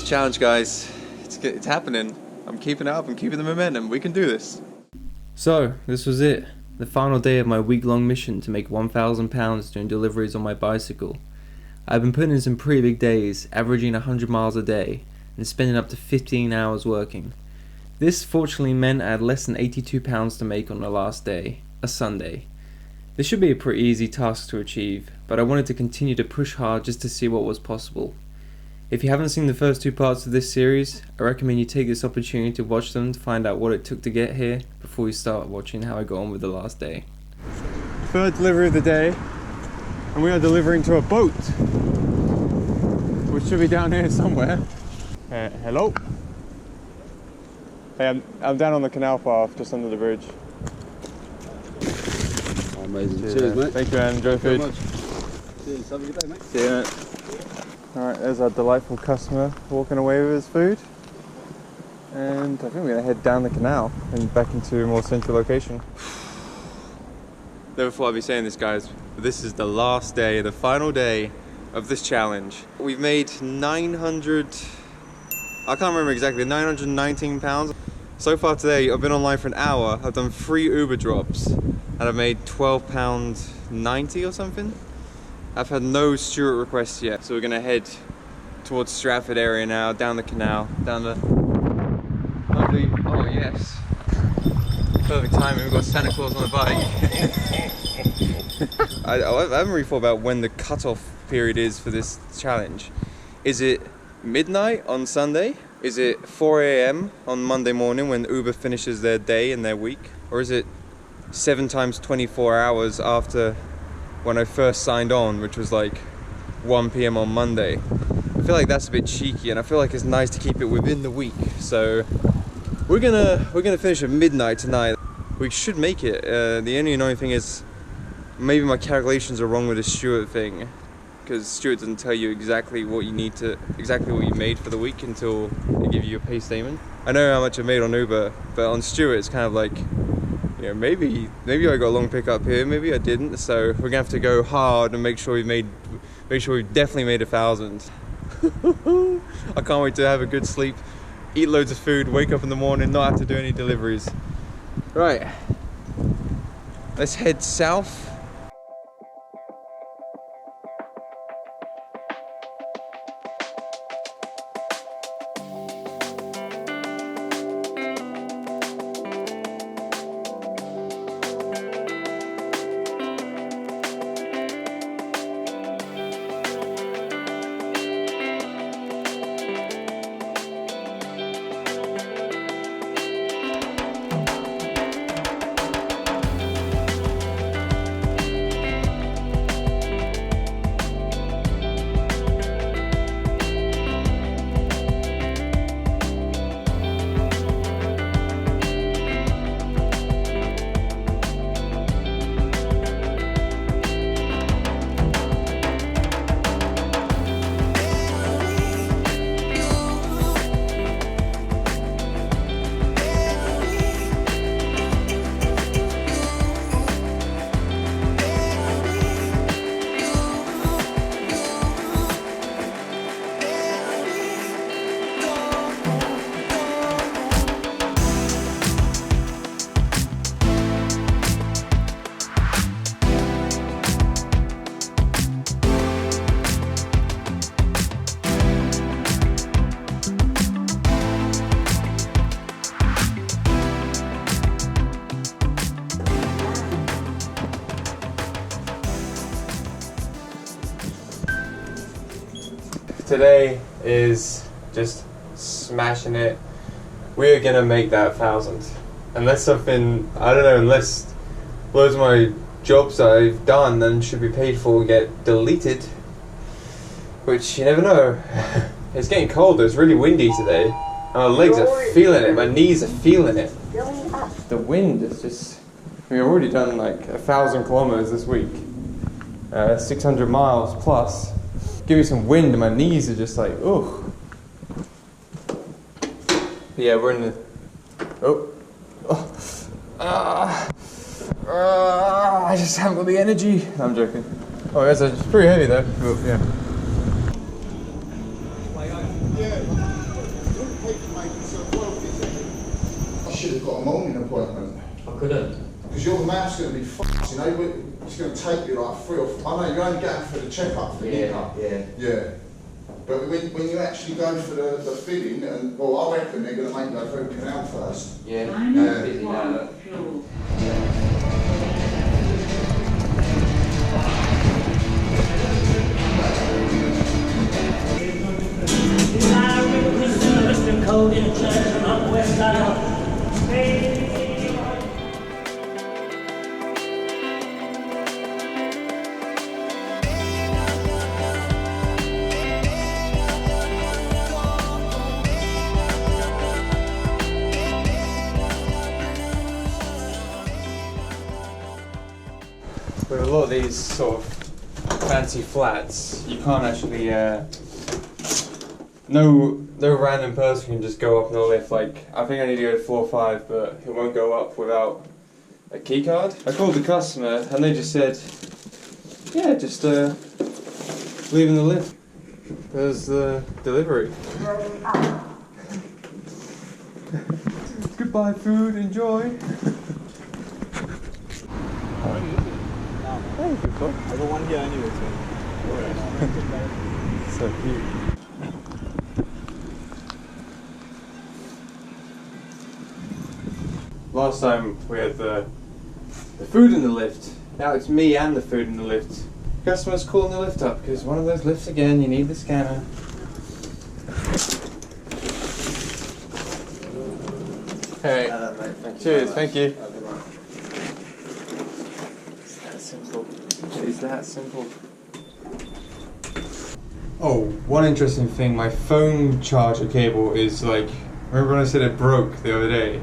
challenge, guys. It's happening. I'm keeping it up. I'm keeping the momentum. We can do this. So, this was it. The final day of my week-long mission to make £1,000 doing deliveries on my bicycle. I've been putting in some pretty big days, averaging 100 miles a day, and spending up to 15 hours working. This fortunately meant I had less than £82 to make on the last day, a Sunday. This should be a pretty easy task to achieve, but I wanted to continue to push hard just to see what was possible. If you haven't seen the first 2 parts of this series, I recommend you take this opportunity to watch them to find out what it took to get here before you start watching how I got on with the last day. Third delivery of the day, and we are delivering to a boat, which should be down here somewhere. Hello? Hey, I'm down on the canal path, just under the bridge. Oh, amazing. Cheers, mate. Thank you, and enjoy the food. Cheers, have a good day, mate. See you, mate. Alright, there's our delightful customer walking away with his food. And I think we're going to head down the canal and back into a more central location. Never thought I'd be saying this, guys, but this is the last day, the final day of this challenge. We've made 900, I can't remember exactly, £919. So far today, I've been online for an hour, I've done 3 Uber drops, and I've made £12.90 or something. I've had no Stuart requests yet, so we're gonna head towards Stratford area now, down the canal, down the lovely, oh yes, perfect timing, we've got Santa Claus on the bike. I haven't really thought about when the cutoff period is for this challenge. Is it midnight on Sunday? Is it 4 AM on Monday morning when Uber finishes their day and their week? Or is it 7 times 24 hours after when I first signed on, which was like 1 PM on Monday? I feel like that's a bit cheeky, and I feel like it's nice to keep it within the week. So we're gonna finish at midnight tonight. We should make it. The only annoying thing is maybe my calculations are wrong with the Stuart thing, because Stuart doesn't tell you exactly what you need to, exactly what you made for the week until they give you a pay statement. I know how much I made on Uber, but on Stuart it's kind of like, you know, maybe I got a long pickup here, maybe I didn't. So we're gonna have to go hard and make sure we've definitely made 1,000. I can't wait to have a good sleep, eat loads of food, wake up in the morning, not have to do any deliveries. Right, let's head south. Today is just smashing it. We're gonna make that 1,000. Unless something, I don't know, unless loads of my jobs that I've done and should be paid for get deleted. Which you never know. It's getting colder, it's really windy today. And my legs are feeling it, my knees are feeling it. The wind is just, we've already done like 1,000 kilometers this week. 600 miles plus. Give me some wind and my knees are just like, ugh. Yeah, we're in the, I just haven't got the energy. No, I'm joking. Oh, it's pretty heavy though. Oh, yeah. got a morning appointment? I couldn't. Because your mouth's going to be fucked, you know, it's going to take you like 3 or 4, I know you're only going for the checkup for the Yeah. Yeah. But when you actually go for the filling, and well, I reckon they're going to make you go through the canal first. Yeah. Yeah. With a lot of these sort of fancy flats, you can't actually, no random person can just go up in the lift. Like, I think I need to go to floor 5, but it won't go up without a key card. I called the customer and they just said, yeah, just leave in the lift. There's the delivery. Goodbye food, enjoy. Thank you, Bob. I got one here anyway, so. So cute. Last time we had the food in the lift. Now it's me and the food in the lift. Customers calling the lift up because one of those lifts again, you need the scanner. Hey, cheers, thank you. It's that simple. It is that simple. Oh, one interesting thing, my phone charger cable is like, remember when I said it broke the other day?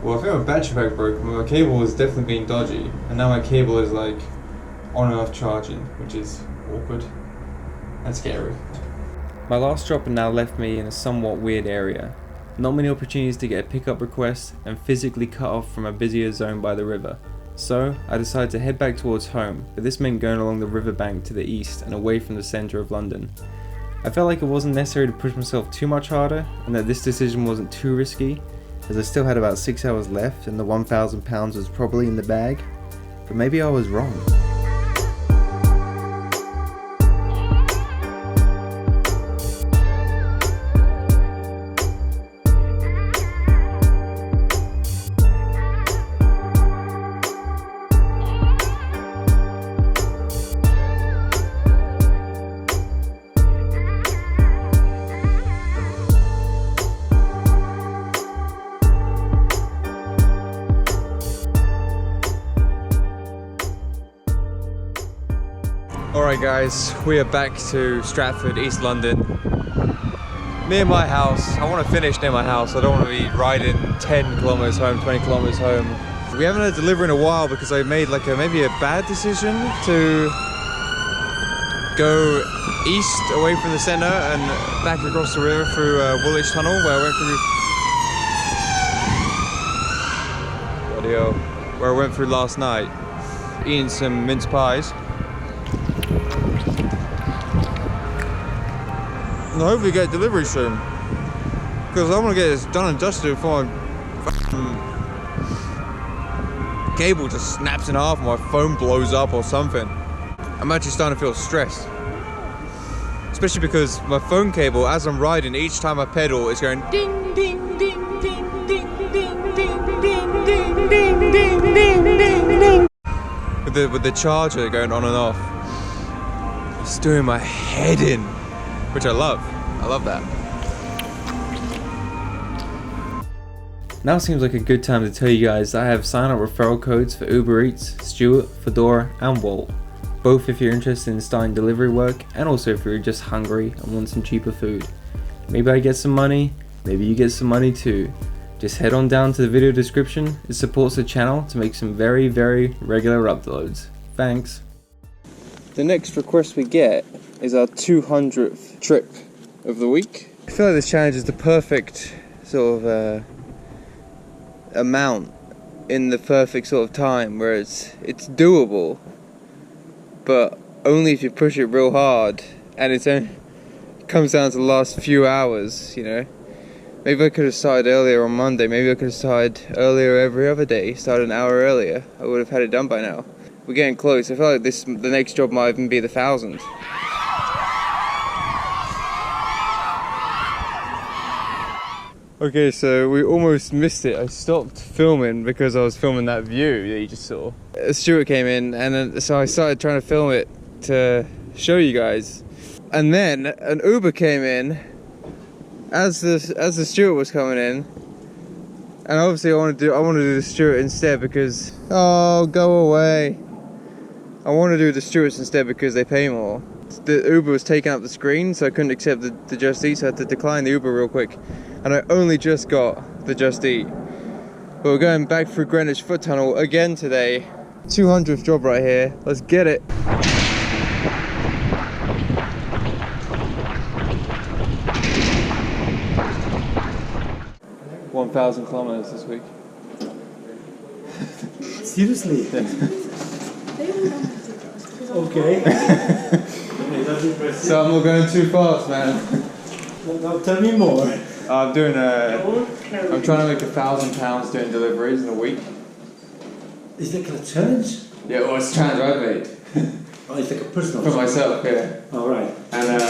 Well, I think my battery pack broke, but my cable was definitely being dodgy, and now my cable is like on and off charging, which is awkward and scary. My last drop had now left me in a somewhat weird area. Not many opportunities to get a pickup request and physically cut off from a busier zone by the river. So I decided to head back towards home, but this meant going along the riverbank to the east and away from the centre of London. I felt like it wasn't necessary to push myself too much harder and that this decision wasn't too risky, as I still had about 6 hours left and the £1,000 was probably in the bag, but maybe I was wrong. Alright guys, we are back to Stratford, East London. Near my house. I want to finish near my house. I don't want to be riding 10 kilometers home, 20 kilometers home. We haven't had a delivery in a while because I made like maybe a bad decision to go east away from the centre and back across the river through Woolwich Tunnel where I went through last night, eating some mince pies. And hopefully get delivery soon, because I want to get this done and dusted before my cable just snaps in half and my phone blows up or something. I'm actually starting to feel stressed, especially because my phone cable, as I'm riding, each time I pedal, is going ding ding ding ding ding ding ding ding ding ding ding ding ding ding with the charger going on and off. It's doing my head in. Which I love. I love that. Now seems like a good time to tell you guys that I have sign up referral codes for UberEATS, Stuart, Fedora and Wolt. Both if you're interested in starting delivery work and also if you're just hungry and want some cheaper food. Maybe I get some money, maybe you get some money too. Just head on down to the video description. It supports the channel to make some very regular uploads. Thanks. The next request we get is our 200th trip of the week. I feel like this challenge is the perfect sort of amount in the perfect sort of time where it's doable, but only if you push it real hard, and it comes down to the last few hours, you know. Maybe I could have started earlier on Monday. Maybe I could have started earlier every other day. Started an hour earlier. I would have had it done by now. We're getting close. I feel like the next job might even be the 1,000. Okay, so we almost missed it. I stopped filming because I was filming that view that you just saw. Stuart came in, and then, so I started trying to film it to show you guys. And then an Uber came in as the Stuart was coming in, and obviously I want to do the Stuart instead because oh, go away. I want to do the Stuarts instead because they pay more. The Uber was taking up the screen, so I couldn't accept the Just Eat, so I had to decline the Uber real quick. And I only just got the Just Eat. But we're going back through Greenwich Foot Tunnel again today. 200th job right here. Let's get it. 1,000 kilometers this week. Seriously? Okay. So I'm not going too fast, man. Now tell me more. I'm trying to make £1,000 doing deliveries in a week. Is that a challenge? Yeah, well, it's a challenge I've made. Oh, it's like a personal For challenge. myself, yeah. All right. And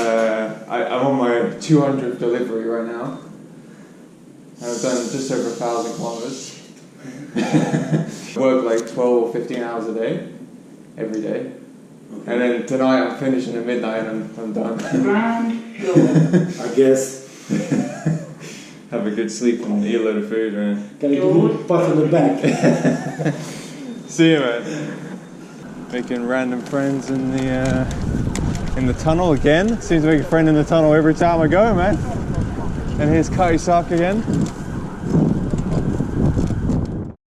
I'm on my 200th delivery right now. And I've done just over 1,000 kilometers. Work like 12 or 15 hours a day, every day. Okay. And then tonight I'm finishing at midnight and I'm done. I guess. Have a good sleep and eat a load of food, man. Can I give you a pat on the back? See you, man. Making random friends in the tunnel again. Seems to make a friend in the tunnel every time I go, man. And here's Kaisak again.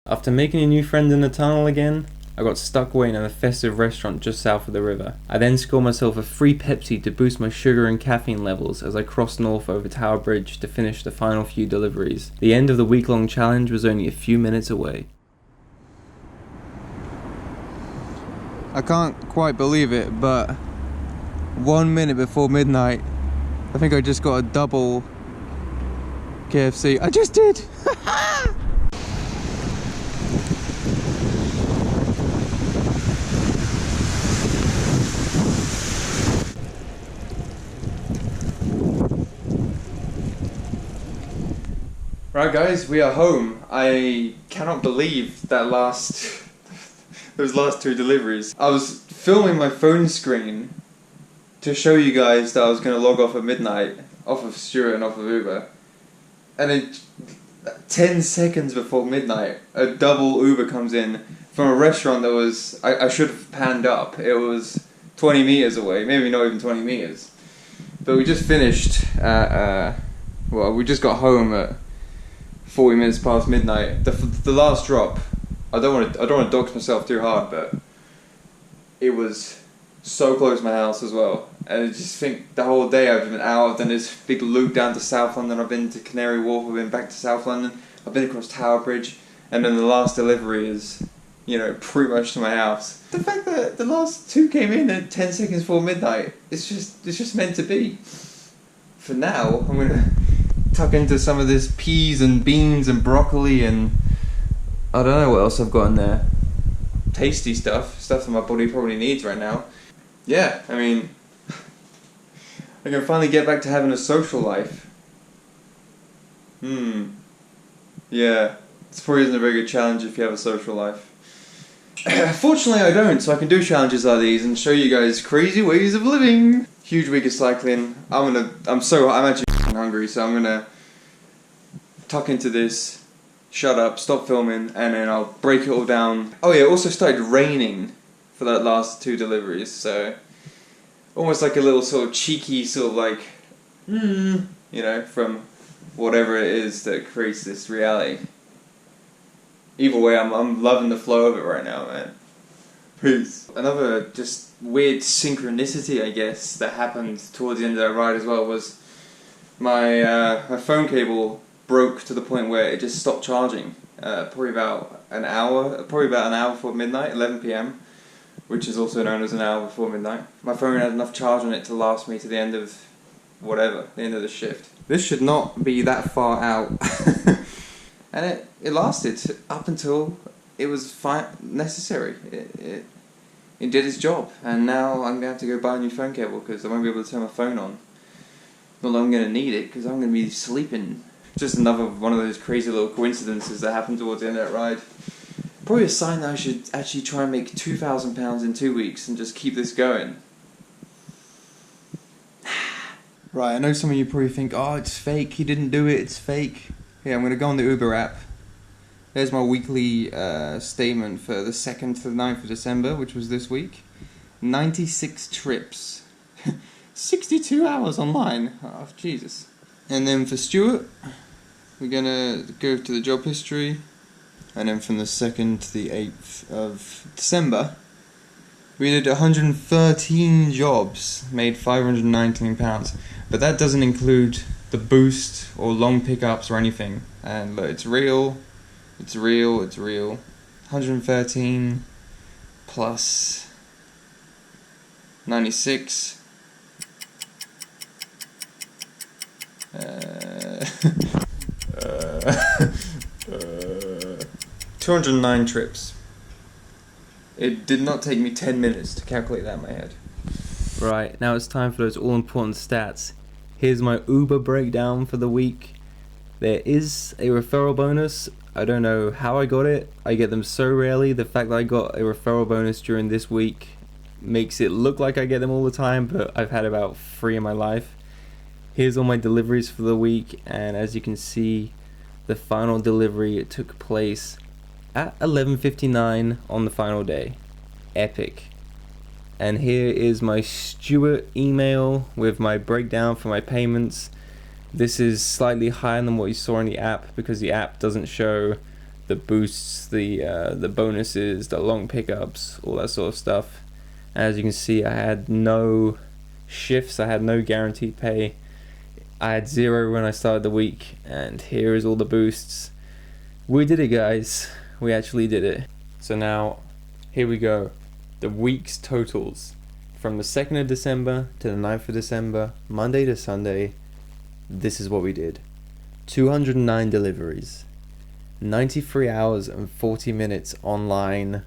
After making a new friend in the tunnel again, I got stuck waiting at a festive restaurant just south of the river. I then scored myself a free Pepsi to boost my sugar and caffeine levels as I crossed north over Tower Bridge to finish the final few deliveries. The end of the week-long challenge was only a few minutes away. I can't quite believe it, but 1 minute before midnight, I think I just got a double KFC. I just did! Right guys, we are home. I cannot believe that those last two deliveries. I was filming my phone screen to show you guys that I was going to log off at midnight, off of Stuart and off of Uber. And then 10 seconds before midnight, a double Uber comes in from a restaurant that was, I should have panned up. It was 20 meters away, maybe not even 20 meters. But we just finished at, well, we just got home at 40 minutes past midnight. The last drop, I don't want to dox myself too hard, but it was so close to my house as well. And I just think the whole day I've been out. I've done this big loop down to South London. I've been to Canary Wharf. I've been back to South London. I've been across Tower Bridge, and then the last delivery is, you know, pretty much to my house. The fact that the last two came in at 10 seconds before midnight, it's just meant to be. For now, I'm gonna tuck into some of this peas and beans and broccoli and I don't know what else I've got in there. Tasty stuff that my body probably needs right now. Yeah, I mean, I can finally get back to having a social life. Yeah, this probably isn't a very good challenge if you have a social life. Fortunately I don't, so I can do challenges like these and show you guys crazy ways of living. Huge week of cycling. I'm actually hungry, so I'm gonna tuck into this, shut up, stop filming, and then I'll break it all down. Oh yeah, it also started raining for that last two deliveries, so almost like a little sort of cheeky sort of like, you know, from whatever it is that creates this reality. Either way, I'm loving the flow of it right now, man. Peace. Another just weird synchronicity, I guess, that happened towards the end of that ride as well was my phone cable broke to the point where it just stopped charging. Probably about an hour before midnight, 11 PM, which is also known as an hour before midnight. My phone had enough charge on it to last me to the end of whatever, the end of the shift. This should not be that far out. And it lasted up until it was necessary. It did its job, and now I'm going to have to go buy a new phone cable because I won't be able to turn my phone on. Not that I'm going to need it because I'm going to be sleeping. Just another one of those crazy little coincidences that happened towards the end of that ride. Probably a sign that I should actually try and make £2,000 in 2 weeks and just keep this going. Right, I know some of you probably think, oh, it's fake, he didn't do it, it's fake. Yeah, I'm going to go on the Uber app. There's my weekly statement for the 2nd to the 9th of December, which was this week. 96 trips. 62 hours online. Oh, Jesus. And then for Stuart, we're going to go to the job history. And then from the 2nd to the 8th of December, we did 113 jobs, made £519. But that doesn't include the boost or long pickups or anything. And look, it's real. It's real, it's real. 113 plus 96. 209 trips. It did not take me 10 minutes to calculate that in my head. Right, now it's time for those all-important stats. Here's my Uber breakdown for the week. There is a referral bonus. I don't know how I got it. I get them so rarely. The fact that I got a referral bonus during this week makes it look like I get them all the time, but I've had about 3 in my life. Here's all my deliveries for the week, and as you can see, the final delivery took place at 11:59 on the final day. Epic. And here is my Stuart email with my breakdown for my payments. This is slightly higher than what you saw in the app because the app doesn't show the boosts, the bonuses, the long pickups, all that sort of stuff. As you can see, I had no shifts, I had no guaranteed pay. I had 0 when I started the week, and here is all the boosts. We did it, guys. We actually did it. So now, here we go. The week's totals. From the 2nd of December to the 9th of December, Monday to Sunday, this is what we did. 209 deliveries. 93 hours and 40 minutes online,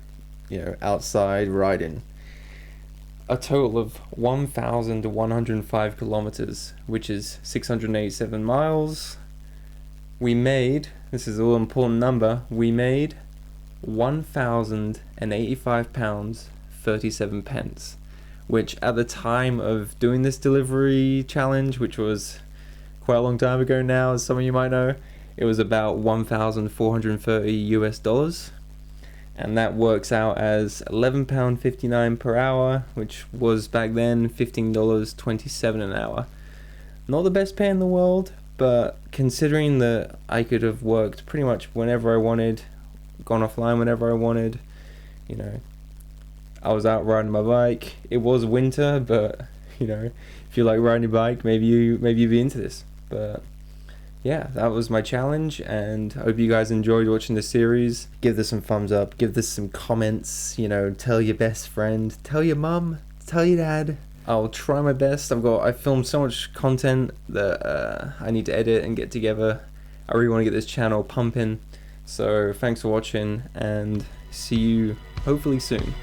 outside riding. A total of 1,105 kilometers, which is 687 miles. We made, this is an all important number, we made £1,085 37 pence, which at the time of doing this delivery challenge, which was quite a long time ago now, as some of you might know, it was about $1,430 US, and that works out as £11.59 per hour, which was back then $15.27 an hour. Not the best pay in the world, but considering that I could have worked pretty much whenever I wanted, gone offline whenever I wanted, I was out riding my bike. It was winter, but if you like riding your bike, maybe you'd be into this. But yeah, that was my challenge, and I hope you guys enjoyed watching the series. Give this some thumbs up, give this some comments, tell your best friend, tell your mum, tell your dad. I'll try my best. I filmed so much content that I need to edit and get together. I really want to get this channel pumping. So thanks for watching, and see you hopefully soon.